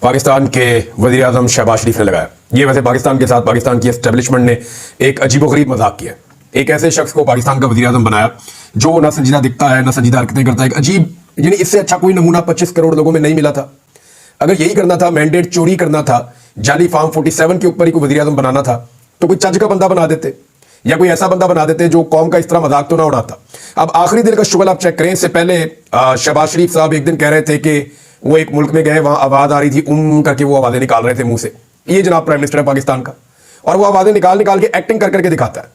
पाकिस्तान के वज़ीर आज़म शहबाज शरीफ ने लगाया। ये वैसे पाकिस्तान के साथ पाकिस्तान की एस्टेब्लिशमेंट ने एक अजीबोगरीब मजाक किया। एक ऐसे शख्स को पाकिस्तान का वज़ीर आज़म बनाया जो ना संजीदा दिखता है, ना संजीदा हरकतें करता है। एक अजीब, यानी इससे अच्छा कोई नमूना 25 करोड़ लोगों में नहीं मिला था। अगर यही करना था, मैंडेट चोरी करना था, जाली फार्म 47 के ऊपर ही कोई वज़ीर आज़म बनाना था, तो कोई चज का बंदा बना देते या कोई ऐसा बंदा बना देते जो कौम का इस तरह मजाक तो ना उड़ाता। अब आखिरी दिन का शुगल आप चेक करें। इससे पहले शहबाज शरीफ साहब एक दिन कह रहे थे कि वो एक मुल्क में गए, वहां आवाज आ रही थी करके वो आवाजें निकाल रहे थे मुंह से। ये जनाब प्राइम मिनिस्टर है पाकिस्तान का, और वो आवाजें निकाल निकाल के एक्टिंग कर करके दिखाता है।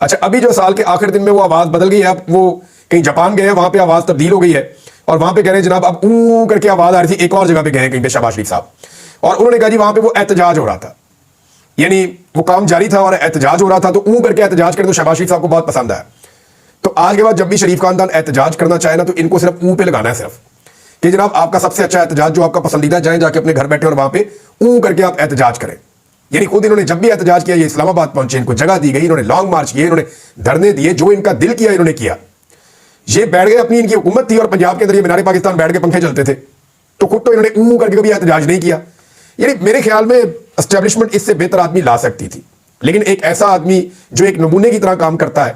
अच्छा, अभी जो साल के आखिरी दिन में वो आवाज बदल गई है। अब वो कहीं जापान गए, वहां पे आवाज तब्दील हो गई है और वहां पे कह रहे हैं जनाब अब करके आवाज आ रही थी। एक और जगह पे गए कहीं पे शहबाज शरीफ साहब, और उन्होंने कहा जी वहां पे वो एहतजाज हो रहा था, यानी वो काम जारी था और एहतजाज हो रहा था, तो करके एहतजाज करके तो शहबाज शरीफ साहब को बहुत पसंद आया। तो आज के बाद जब भी शरीफ खानदान एहतजाज करना चाहे ना, तो इनको सिर्फ पे लगाना है, सिर्फ कि जनाब आपका सबसे अच्छा एहतजाज जो आपका पसंदीदा, जाए जाके अपने घर बैठे और वहां पे करके आप एहतजाज करें। यानी खुद इन्होंने जब भी एहतजाज किया, ये इस्लामाबाद पहुंचे, इनको जगह दी गई, इन्होंने लॉन्ग मार्च किए, इन्होंने धरने दिए, जो इनका दिल किया इन्होंने किया। ये बैठ गए, अपनी इनकी हुकूमत थी और पंजाब के अंदर ये मीनारे पाकिस्तान बैठ के पंखे चलते थे, तो खुद तो इन्होंने करके कभी एहतजाज नहीं किया। यानी मेरे ख्याल में एस्टेब्लिशमेंट इससे बेहतर आदमी ला सकती थी, लेकिन एक ऐसा आदमी जो एक नमूने की तरह काम करता है,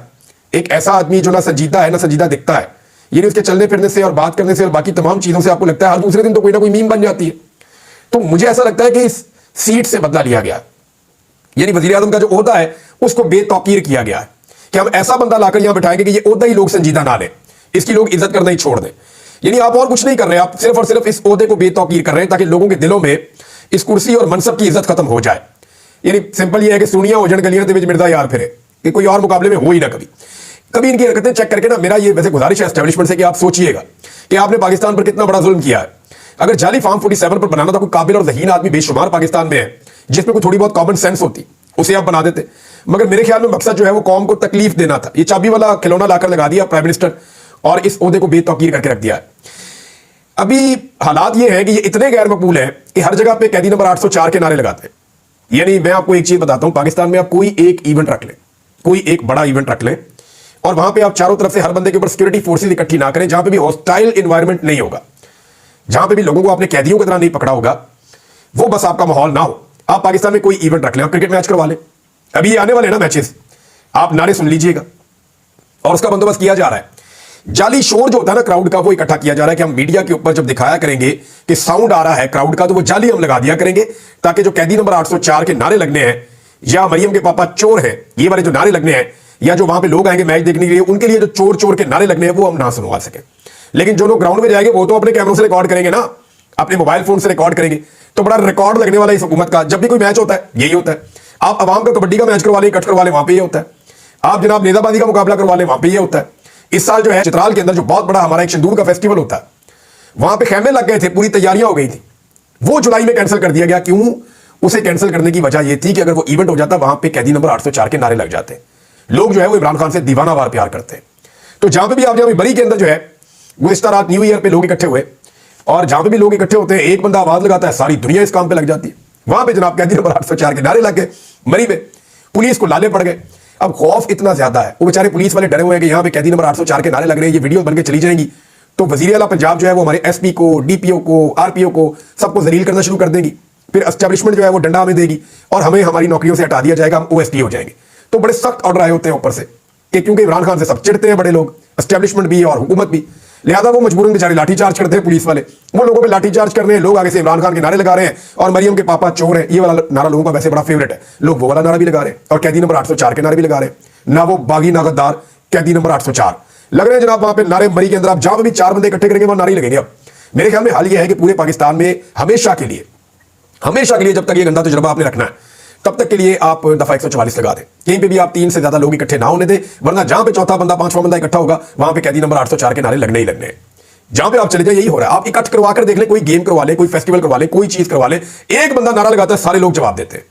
एक ऐसा आदमी जो ना संजीदा है ना संजीदा दिखता है, यानी उसके चलने फिरने से और बात करने से और बाकी तमाम चीजों से आपको लगता है हर दूसरे दिन तो कोई ना कोई मीम बन जाती है। तो मुझे ऐसा लगता है कि इस सीट से बदला लिया गया, यानी वजीर आजम का जो ओहदा है उसको बेतौकीर किया गया है कि हम ऐसा बंदा लाकर यहां बैठाएंगे कि ये ओहदा ही लोग संजीदा ना लें, इसकी लोग इज्जत करना ही छोड़ दें। यानी आप और कुछ नहीं कर रहे हैं, आप सिर्फ और सिर्फ इस ओहदे को बेतौकीर कर रहे हैं ताकि लोगों के दिलों में इस कुर्सी और मनसब की इज्जत खत्म हो जाए। यानी सिंपल ये है कि सुनिया हो जन गलियां के मिर्जा यार फिरे, कि कोई और मुकाबले में हो ही ना कभी। कभी इनकी हरकतें चेक करके ना, मेरा ये वैसे गुजारिश है एस्टेब्लिशमेंट से कि आप सोचिएगा कि आपने पाकिस्तान पर कितना बड़ा जुल्म किया है। अगर जाली फार्म 47 पर बनाना था, कोई काबिल और ज़हीन आदमी बेशुमार पाकिस्तान में है जिसमें कोई थोड़ी बहुत कॉमन सेंस होती, उसे आप बना देते। मगर मेरे ख्याल में मकसद जो है वो कौम को तकलीफ देना था। ये चाबी वाला खिलौना लाकर लगा दिया प्राइम मिनिस्टर और इस ओहदे को बेतौकीर करके रख दिया है। अभी हालात ये है कि ये इतने गैर मकबूल है कि हर जगह पे कैदी नंबर 804 के नारे लगाते हैं। यानी मैं आपको एक चीज बताता हूं, पाकिस्तान में आप कोई एक इवेंट रख लें, कोई एक बड़ा इवेंट रख लें, और वहां पे आप चारों तरफ से हर बंदे के ऊपर सिक्योरिटी फोर्सेस इकट्ठी ना करें, जहां पे भी हॉस्टाइल एनवायरनमेंट नहीं होगा, जहां पे भी लोगों को आपने कैदियों की तरह नहीं पकड़ा होगा, वो बस आपका माहौल ना हो। आप पाकिस्तान में कोई इवेंट रख लें, आप क्रिकेट मैच करवा लें, अभी ये आने वाले ना मैचेस, आप नारे सुन लीजिएगा और उसका बंदोबस्त किया जा रहा है। जाली शोर जो होता है ना क्राउड का, वो इकट्ठा किया जा रहा है कि हम मीडिया के ऊपर जब दिखाया करेंगे कि साउंड आ रहा है क्राउड का, तो वो जाली हम लगा दिया करेंगे ताकि जो कैदी नंबर 804 के नारे लगने हैं या मरियम के पापा चोर है, ये वाले जो नारे लगने हैं, या जो वहां पे लोग आएंगे मैच देखने के लिए, उनके लिए जो चोर चोर के नारे लगने हैं वो हम ना सुनवा सके। लेकिन जो लोग ग्राउंड में जाएंगे वो तो अपने कैमरों से रिकॉर्ड करेंगे ना, अपने मोबाइल फोन से रिकॉर्ड करेंगे, तो बड़ा रिकॉर्ड लगने वाला इस हुकूमत का। जब भी कोई मैच होता है यही होता है। आप अवाम का कबड्डी का मैच करवा लें, कट करवा लें, वहां पर यह होता है। आप जनाब नेजाबाजी का मुकाबला करवा लें, वहां पर यह होता है। इस साल जो है चित्राल के अंदर जो बहुत बड़ा हमारा एक सिंदूर का फेस्टिवल होता है, वहां पे खेमे लग गए थे, पूरी तैयारियां हो गई थी, वो जुलाई में कैंसिल कर दिया गया। क्यों? उसे कैंसिल करने की वजह यह थी कि अगर वो इवेंट हो जाता, वहां पे कैदी नंबर 804 के नारे लग जाते। लोग जो है वो इमरान खान से दीवानावार प्यार करते हैं। तो जहां पे भी आप जहां बरी के अंदर जो है वो इस तरह न्यू ईयर पे लोग इकट्ठे हुए, और जहां पे भी लोग इकट्ठे होते हैं एक बंदा आवाज लगाता है, सारी दुनिया इस काम पे लग जाती है। वहां पे जनाब कैदी नंबर 804 के नारे लग गए, मरी में पुलिस को लाले पड़ गए। अब खौफ इतना ज्यादा है, वो बेचारे पुलिस वाले डरे हुए हैं कि यहाँ पे कैदी नंबर 804 के नारे लग रहे हैं, ये वीडियो बनके चली जाएंगी तो वजीर आला पंजाब जो है वो हमारे एसपी को, डीपीओ को, आरपीओ को सबको जलील करना शुरू कर देंगी। फिर एस्टेब्लिशमेंट जो है वो डंडा हमें देगी और हमें हमारी नौकरियों से हटा दिया जाएगा, हम ओएसडी हो जाएंगे। तो बड़े सख्त ऑर्डर आए होते हैं ऊपर से कि क्योंकि इमरान खान से सब चिढ़ते हैं बड़े लोग, एस्टेब्लिशमेंट भी और हुकूमत भी, लिहाजा वो मजबूरन बेचारे लाठीचार्ज करते हैं पुलिस वाले, वो लोगों पे लाठीचार्ज कर रहे हैं। लोग आगे से इमरान खान के नारे लगा रहे हैं और मरियम के पापा चोर है, ये वाला नारा लोगों का वैसे बड़ा फेवरेट है, लोग वो वाला नारा भी लगा रहे हैं और कैदी नंबर 804 के नारे भी लगा रहे हैं। ना वो बागी ना गद्दार, कैदी नंबर 804 लग रहे हैं जनाब। वहां पे नारे मरी के अंदर आप जहां भी 4 बंदे इकट्ठे करेंगे वहां नारे लगेंगे। अब मेरे ख्याल में हाल यह है कि पूरे पाकिस्तान में हमेशा के लिए जब तक ये गंदा तजुर्बा आपने रखना है तब तक के लिए आप दफा 144 लगा दें। कहीं पे भी आप 3 से ज्यादा लोग इकट्ठे ना होने दें, वरना जहां पे चौथा बंदा, 5वां बंदा इकट्ठा होगा वहां पे कैदी नंबर 804 के नारे लगने ही लगने हैं। जहां पे आप चले जाए यही हो रहा है। आप इकट्ठ करवा कर देख ले, कोई गेम करवा ले, कोई फेस्टिवल करवा ले, कोई चीज करवा ले, एक बंदा नारा लगाता है, सारे लोग जवाब देते हैं।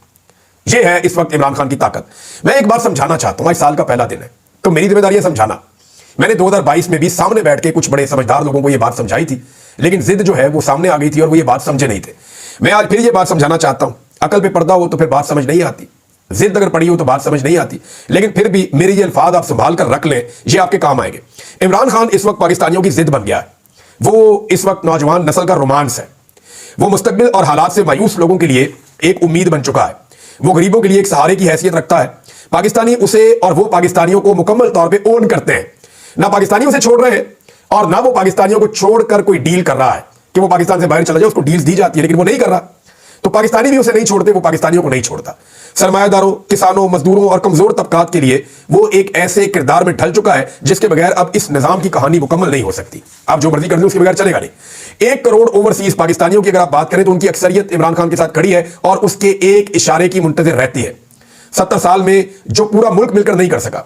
यह है इस वक्त इमरान खान की ताकत। मैं एक बार समझाना चाहता हूं, आज साल का पहला दिन है तो मेरी जिम्मेदारी है समझाना। मैंने 2022 में भी सामने बैठ के कुछ बड़े समझदार लोगों को यह बात समझाई थी, लेकिन जिद जो है वो सामने आ गई थी और वो ये बात समझे नहीं थे। मैं आज फिर ये बात समझाना चाहता हूं। अकल पे पर्दा हो तो फिर बात समझ नहीं आती, जिद अगर पड़ी हो तो बात समझ नहीं आती, लेकिन फिर भी मेरे ये अल्फाज आप संभाल कर रख लें, ये आपके काम आएंगे। इमरान खान इस वक्त पाकिस्तानियों की जिद बन गया है, वो इस वक्त नौजवान नस्ल का रोमांस है। वो मुस्तकबिल और हालात से मायूस लोगों के लिए एक उम्मीद बन चुका है। वो गरीबों के लिए एक सहारे की हैसियत रखता है। पाकिस्तानी उसे और वो पाकिस्तानियों को मुकम्मल तौर पे ओन करते हैं। ना पाकिस्तानी उसे छोड़ रहे हैं और ना वो पाकिस्तानियों को छोड़कर कोई डील कर रहा है कि वो पाकिस्तान से बाहर चला जाए, उसको डील्स दी जाती है, लेकिन वो नहीं कर रहा। तो पाकिस्तानी भी उसे नहीं छोड़ते, वो पाकिस्तानियों को नहीं छोड़ता। सरमायादारों, किसानों, मजदूरों और कमजोर तबकात के लिए वो एक ऐसे किरदार में ढल चुका है जिसके बगैर अब इस निजाम की कहानी मुकम्मल नहीं हो सकती। आप जो मर्जी कर लें, उसके बगैर चलेगा नहीं। 1 करोड़ ओवरसीज पाकिस्तानियों की अगर आप बात करें तो उनकी अक्सरियत इमरान खान के साथ खड़ी है और उसके एक इशारे की मुंतजिर रहती है। 70 साल में जो पूरा मुल्क मिलकर नहीं कर सका,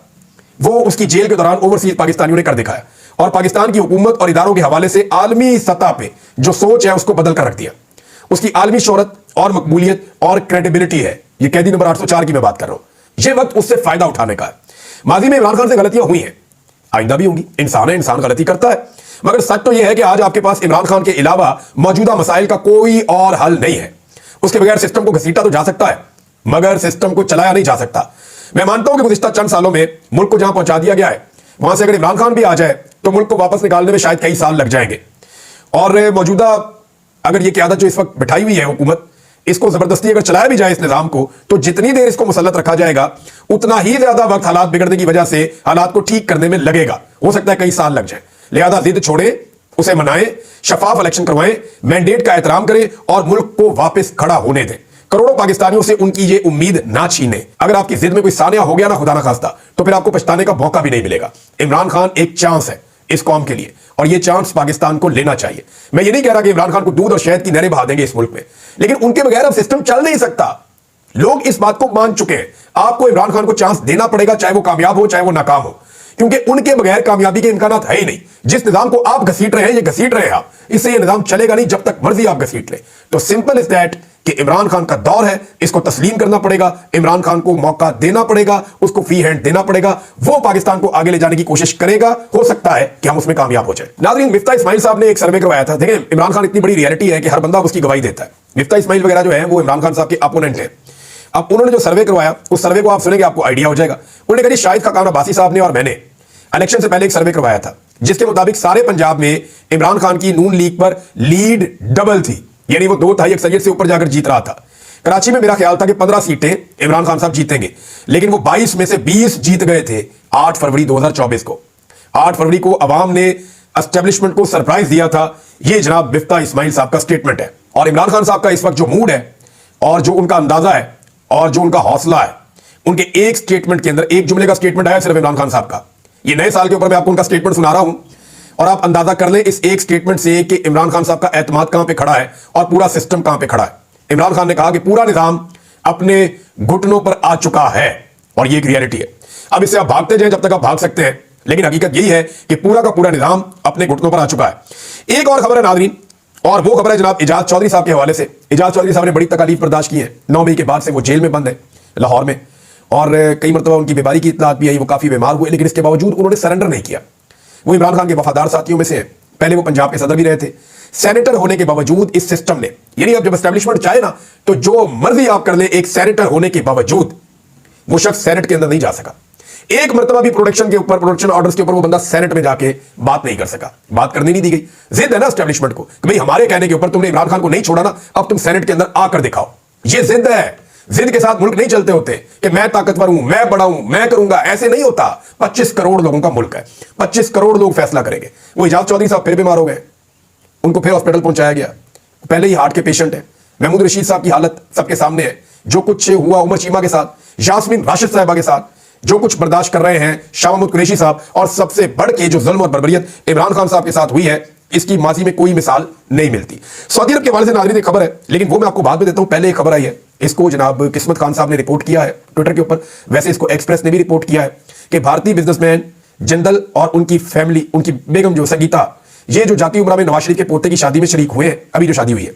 वो उसकी जेल के दौरान ओवरसीज पाकिस्तानियों ने कर दिखाया और पाकिस्तान की हुकूमत और इदारों के हवाले से आलमी सतह पे जो सोच है उसको बदल कर रख दिया। उसकी आलमी शोहरत और मकबूलियत और क्रेडिबिलिटी है। ये कैदी नंबर 804 की मैं बात कर रहा हूं। ये वक्त उससे फायदा उठाने का है। माजी में इमरान खान से गलतियां हुई हैं, आइंदा भी होंगी। इंसान है, इंसान गलती करता है, मगर सच तो यह है कि आज आपके पास इमरान खान के अलावा मौजूदा मसाइल का कोई और हल नहीं है। उसके बगैर सिस्टम को घसीटा तो जा सकता है, मगर सिस्टम को चलाया नहीं जा सकता। मैं मानता हूं कि गुज़िश्ता चंद सालों में मुल्क को जहां पहुंचा दिया गया है, वहां से अगर इमरान खान भी आ जाए तो मुल्क को वापस निकालने में शायद कई साल लग जाएंगे। और मौजूदा अगर ये क़यादत जो इस वक्त बिठाई हुई है हुकूमत, इसको जबरदस्ती अगर चलाया भी जाए इस निजाम को, तो जितनी देर इसको मुसल्लत रखा जाएगा उतना ही ज्यादा वक्त हालात बिगड़ने की वजह से हालात को ठीक करने में लगेगा। हो सकता है कई साल लग जाए। लिहाजा जिद छोड़े, उसे मनाएं, शफाफ इलेक्शन करवाएं, मैंडेट का एहतराम करें और मुल्क को वापस खड़ा होने दें। करोड़ों पाकिस्तानियों से उनकी ये उम्मीद ना छीने। अगर आपकी जिद में कोई सानिया हो गया ना, खुदा ना खास्ता, तो फिर आपको पछताने का मौका भी नहीं मिलेगा। इमरान खान एक चांस है इस कौम के लिए और ये चांस पाकिस्तान को लेना चाहिए। मैं ये नहीं कह रहा कि इमरान खान को दूध और शहद की नहरें बहा देंगे इस मुल्क में, लेकिन उनके बगैर अब सिस्टम चल नहीं सकता। लोग इस बात को मान चुके हैं। आपको इमरान खान को चांस देना पड़ेगा, चाहे वो कामयाब हो चाहे वो नाकाम हो, क्योंकि उनके बगैर कामयाबी के इम्कानात है ही नहीं। जिस निजाम को आप घसीट रहे हैं, ये घसीट रहे हैं आप, इससे ये निजाम चलेगा नहीं जब तक मर्जी आप घसीट लें। तो सिंपल इज दैट कि इमरान खान का दौर है, इसको तस्लीम करना पड़ेगा। इमरान खान को मौका देना पड़ेगा, उसको फ्री हैंड देना पड़ेगा। वो पाकिस्तान को आगे ले जाने की कोशिश करेगा। हो सकता है कि हम उसमें कामयाब हो जाए। नाज़रीन, मिफ्ता इस्माइल साहब ने एक सर्वे करवाया था। देखें, इमरान खान इतनी बड़ी रियलिटी है कि हर बंदा उसकी गवाही देता है। मिफ्ता इस्माइल वगैरह जो है वो इमरान खान साहब के अपोनेंट है। अब उन्होंने जो सर्वे करवाया, उस सर्वे को आप सुनेंगे आपको आइडिया हो जाएगा। उन्होंने कहा शाहिद खाकान अब्बासी साहब ने और मैंने इलेक्शन से पहले एक सर्वे करवाया था, जिसके मुताबिक सारे पंजाब में इमरान खान की नून लीग पर लीड डबल थी, यानी वो 2/3 अक्सरियत से ऊपर जाकर जीत रहा था। कराची में मेरा ख्याल था कि 15 सीटें इमरान खान साहब जीतेंगे, लेकिन वो 22 में से 20 जीत गए थे 8 फरवरी 2024 को। 8 फरवरी को अवाम ने एस्टेब्लिशमेंट को सरप्राइज दिया था। ये जनाब मिफ्ता इस्माइल साहब का स्टेटमेंट है। और इमरान खान साहब का इस वक्त जो मूड है और जो उनका अंदाजा है और जो उनका हौसला है, उनके एक स्टेटमेंट के अंदर, एक जुमले का स्टेटमेंट आया सिर्फ इमरान खान साहब का। ये नए साल के ऊपर मैं आपको उनका स्टेटमेंट सुना रहा हूं और आप अंदाजा कर लें इस एक स्टेटमेंट से कि इमरान खान साहब का एतमाद कहां पे खड़ा है और पूरा सिस्टम कहां पे खड़ा है। इमरान खान ने कहा कि पूरा निजाम अपने घुटनों पर आ चुका है और ये एक रियलिटी है। अब इससे आप भागते जाएं जब तक आप भाग सकते हैं, लेकिन हकीकत यही है कि पूरा का पूरा निजाम अपने घुटनों पर आ चुका है। एक और खबर है नाज़रीन, और वो खबर है जनाब एजाज चौधरी साहब के हवाले से। एजाज चौधरी साहब ने बड़ी तकलीफ बर्दाश्त की है। 9 मई के बाद से वो जेल में बंद है लाहौर में, और कई मरतबा उनकी बीमारी की इत्तलात भी आई, वो काफी बीमार हुए, लेकिन इसके बावजूद उन्होंने सरेंडर नहीं किया। वो इमरान खान के वफादार साथियों में से हैं। पहले वो पंजाब के सदर भी रहे थे। सेनेटर होने के बावजूद इस सिस्टम ने, यानी अब जब एस्टेब्लिशमेंट चाहे ना तो जो मर्जी आप कर ले, एक सेनेटर होने के बावजूद वो शख्स सेनेट के अंदर नहीं जा सका। एक मरतबा भी प्रोडक्शन ऑर्डर्स के ऊपर वो बंदा सेनेट में जाके बात नहीं कर सका, बात करने नहीं दी गई। जिद है ना एस्टेब्लिशमेंट को कि भाई हमारे कहने के ऊपर तुमने इमरान खान को नहीं छोड़ा ना, अब तुम सेनेट के अंदर आकर दिखाओ। ये जिद है। जिद के साथ मुल्क नहीं चलते होते कि मैं ताकतवर हूं, मैं बड़ा हूं, मैं करूंगा, ऐसे नहीं होता। 25 करोड़ लोगों का मुल्क है, 25 करोड़ लोग फैसला करेंगे। वो एजाज चौधरी साहब फिर बीमार हो गए, उनको फिर हॉस्पिटल पहुंचाया गया। पहले ही हार्ट के पेशेंट है। महमूद रशीद साहब की हालत सबके सामने है। जो कुछ हुआ उमर चीमा के साथ, यास्मीन राशिद साहिबा के साथ, जो कुछ बर्दाश्त कर रहे हैं शाह महमूद कुरैशी साहब, और सबसे बढ़ के जो जुल्म और बर्बरियत इमरान खान साहब के साथ हुई है, इसकी माजी में कोई मिसाल नहीं मिलती। सऊदी अरब के हवाले से नाज़रीन एक खबर है, लेकिन वो मैं आपको बाद में देता हूं। पहले एक खबर आई है, इसको जनाब किस्मत खान साहब ने रिपोर्ट किया है ट्विटर के ऊपर। वैसे इसको एक्सप्रेस ने भी रिपोर्ट किया है कि भारतीय बिजनेसमैन जिंदल और उनकी फैमिली, उनकी बेगम जो संगीता, ये जो जाती उम्र में नवाज शरीफ के पोते की शादी में शरीक हुए हैं, अभी जो शादी हुई है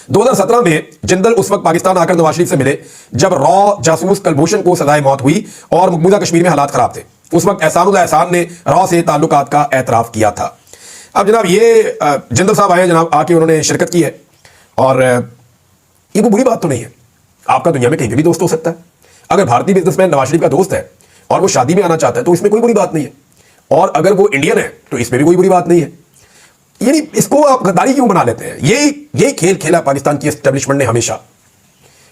2017 में, जिंदल उस वक्त पाकिस्तान आकर नवाज शरीफ से मिले जब रॉ जासूस कलभूषण को सजाए मौत हुई और मकबूजा कश्मीर में हालात खराब थे। उस वक्त एहसान ने रॉ से ताल्लुकात का एतराफ किया था। अब जनाब ये जिंदल साहब आए जनाब, आके उन्होंने शिरकत की है, और ये कोई बुरी बात तो नहीं है। आपका दुनिया में कहीं भी दोस्त हो सकता है। अगर भारतीय बिजनेसमैन नवाज शरीफ का दोस्त है और वो शादी में आना चाहता है तो इसमें कोई बुरी बात नहीं है, और अगर वो इंडियन है तो इसमें भी कोई बुरी बात नहीं है। यानी इसको आप गद्दारी क्यों बना लेते हैं? यही खेल खेला पाकिस्तान की एस्टेब्लिशमेंट ने हमेशा,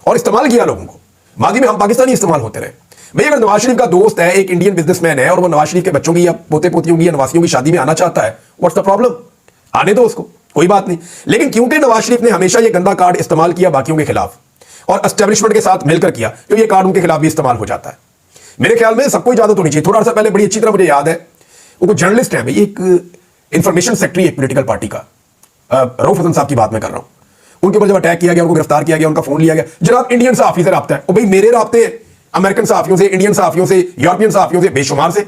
और इस्तेमाल किया लोगों को। माजी में हम पाकिस्तानी इस्तेमाल होते रहे। भाई अगर नवाज शरीफ का दोस्त है, एक इंडियन बिजनेसमैन है, और वो नवाज शरीफ के बच्चों की या पोते पोतियों की या नवासियों की शादी में आना चाहता है, व्हाट्स द प्रॉब्लम? आने दो उसको, कोई बात नहीं। लेकिन क्योंकि नवाज शरीफ ने हमेशा ये गंदा कार्ड इस्तेमाल किया बाकियों के खिलाफ और एस्टेब्लिशमेंट के साथ मिलकर किया, तो ये कार्ड उनके खिलाफ भी इस्तेमाल हो जाता है। मेरे ख्याल में सबको इजाजत होनी चाहिए। थोड़ा सा पहले बड़ी अच्छी तरह मुझे याद है, वो जर्नलिस्ट है भाई, एक इंफॉर्मेशन सेक्रेटरी एक पॉलिटिकल पार्टी का, रऊफ हसन साहब की बात मैं कर रहा हूं, उनके ऊपर जब अटैक किया गया, उनको गिरफ्तार किया गया, उनका फोन लिया गया। जनाब इंडियन सहाफी से रब्ता है, और भाई मेरे रब्ते अमेरिकन सहाफियों से, इंडियन सहाफियों से, यूरोपियन सहाफियों से बेशुमार से।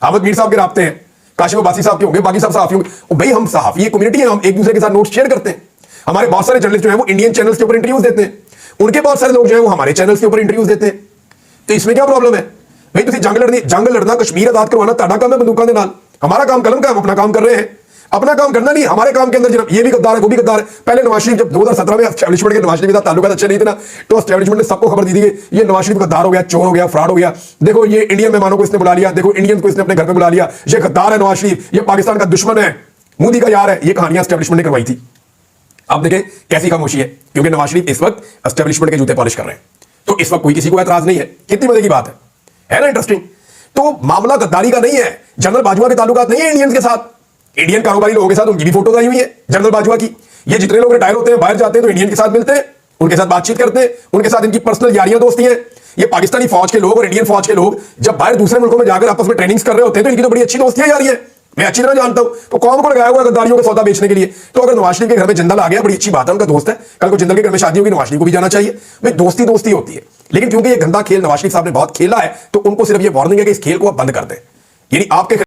अहमद मीर साहब के रब्ते हैं, काशिफ अब्बासी साहब के होंगे, बाकी सब सहाफियों के। भाई हम सहाफी एक कम्युनिटी है, हम एक दूसरे के साथ नोट्स शेयर करते हैं। हमारे बहुत सारे जर्नलिस्ट जो है वो इंडियन चैनल्स के ऊपर इंटरव्यूज देते हैं, उनके बहुत सारे लोग जो है वो हमारे चैनल्स के ऊपर इंटरव्यूज देते हैं। तो इसमें क्या प्रॉब्लम है भाई? तुम जंग लड़ना, कश्मीर आजाद करवाना ताड़ा काम है बंदूकों के नाल। हमारा काम कलम का, हम अपना काम कर रहे हैं। अपना काम करना नहीं, हमारे काम के अंदर जनाब ये भी गद्दार है, वो भी गद्दार है। पहले नवाज शरीफ जब 2017 में एस्टेब्लिशमेंट के नवाज शरीफ के साथ ताल्लुकात अच्छे नहीं थे ना, तो एस्टेब्लिशमेंट ने सबको खबर दी थी कि ये नवाज शरीफ गद्दार हो गया, चोर हो गया, फ्रॉड हो गया। देखो ये इंडियन मेहमानों को इसने बुला लिया, देखो इंडियन को इसने अपने घर पे बुला लिया, ये गद्दार है नवाज शरीफ, ये पाकिस्तान का दुश्मन है, मोदी का यार है। ये कहानियां एस्टेब्लिशमेंट ने करवाई थी। अब देखें कैसी खामोशी है, क्योंकि नवाज शरीफ इस वक्त एस्टेब्लिशमेंट के जूते पॉलिश कर रहे हैं। तो इस वक्त कोई किसी को एतराज नहीं है। कितनी मजे की बात है ना? इंटरेस्टिंग। तो मामला गद्दारी का नहीं है, जनरल बाजवा के ताल्लुकात नहीं है इंडियंस के साथ, इंडियन कारोबारी लोगों के साथ उनकी भी फोटोज आई हुई है जनरल बाजवा की। ये जितने लोग रिटायर होते हैं, बाहर जाते हैं, तो इंडियन के साथ मिलते हैं, उनके साथ बातचीत करते हैं, उनके साथ इनकी पर्सनल यारियां दोस्ती हैं। ये पाकिस्तानी फौज के लोग और इंडियन फौज के लोग जब बाहर दूसरे मुल्कों में जाकर आपस में ट्रेनिंग्स कर रहे होते हैं, तो इनकी तो बड़ी अच्छी दोस्तियां यारी है, मैं अच्छी तरह जानता हूं। तो कौन को लगाया हुआ गद्दारियों का सौदा बेचने के लिए? तो अगर नवाज शरीफ के घर में जिंदल आ गया, बड़ी अच्छी बात है, उनका दोस्त है, कल को जिंदल के घर में शादी होगी, नवाज शरीफ को भी जाना चाहिए। भाई दोस्ती दोस्ती होती है। लेकिन क्योंकि ये गंदा खेल नवाज शरीफ साहब ने बहुत खेला है, तो उनको सिर्फ ये वार्निंग है कि इस खेल को आप बंद कर दें। यानी आपके